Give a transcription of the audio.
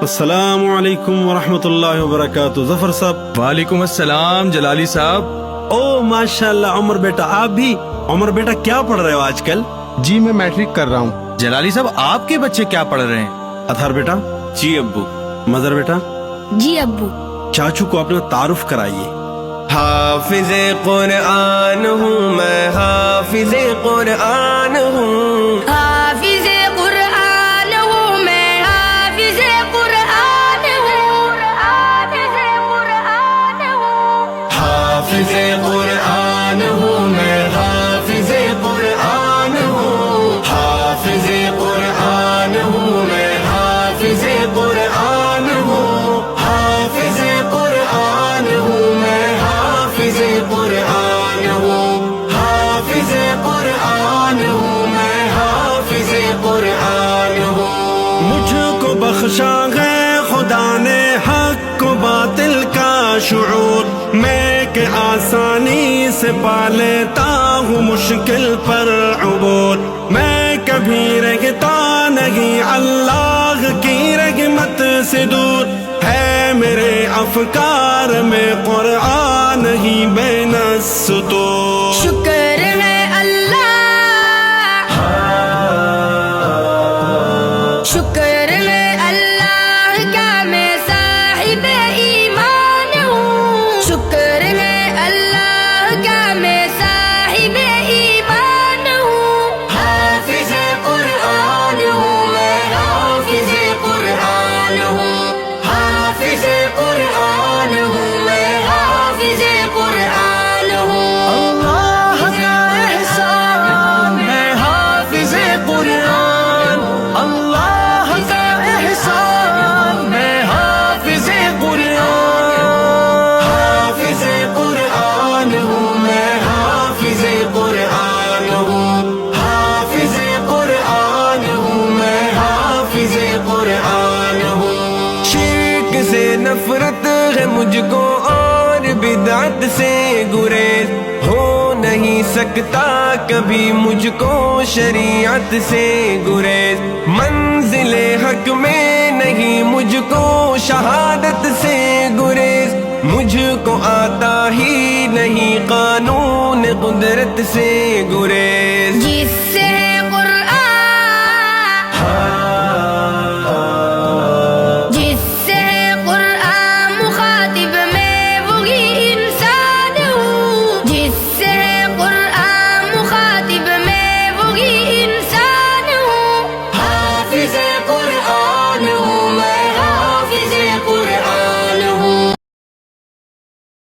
السلام علیکم ورحمۃ اللہ وبرکاتہ. ظفر صاحب. وعلیکم السلام جلالی صاحب. او ماشاء اللہ عمر بیٹا, آپ بھی. عمر بیٹا کیا پڑھ رہے ہو آج کل؟ جی میں میٹرک کر رہا ہوں. جلالی صاحب آپ کے بچے کیا پڑھ رہے ہیں؟ اطہر بیٹا. جی ابو. مظہر بیٹا. جی ابو. چاچو کو اپنا تعارف کرائیے. حافظ قرآن ہوں میں, حافظ قرآن ہوں. حافظ قرآن ہوں میں, حافظ قرآن ہوں. حافظ قرآن ہوں. حافظ قرآن ہوں میں, حافظ قرآن ہوں. حافظ قرآن ہوں میں, حافظ قرآن ہوں. حافظ قرآن ہوں میں, حافظ قرآن ہوں. حافظ قرآن ہوں میں, حافظ قرآن ہوں. مجھ کو بخشا ہے خدا نے حق و باطل کا شعور, میں کہ آسانی سے پا لیتا ہوں مشکل پر عبور. میں کبھی رہتا نہیں اللہ کی رحمت سے دور, ہے میرے افکار میں قرآن ہی بین السطور. شکر ہے اللہ, شکر ہے اللہ کا میں صاحب ایمان ہوں. شکر ہے اللہ کا میں صاحب ایمان ہوں. حافظ قرآن ہوں میں, حافظ قرآن ہوں. حافظ قرآن ہوں میں, حافظ قرآن ہوں. اللہ کا احسان ہے حافظ قرآن. اللہ کا احسان ہے حافظ قرآن. حافظ قرآن ہوں میں, حافظ قرآن ہوں. حافظ قرآن ہوں میں, حافظ قرآن ہوں. شرک سے نفرت ہے مجھ کو اور بدعت سے گریز, ہو نہیں سکتا کبھی مجھ کو شریعت سے گریز. منزل حق میں نہیں مجھ کو شہادت سے گریز, مجھ کو آتا ہی نہیں قانون قدرت سے گریز.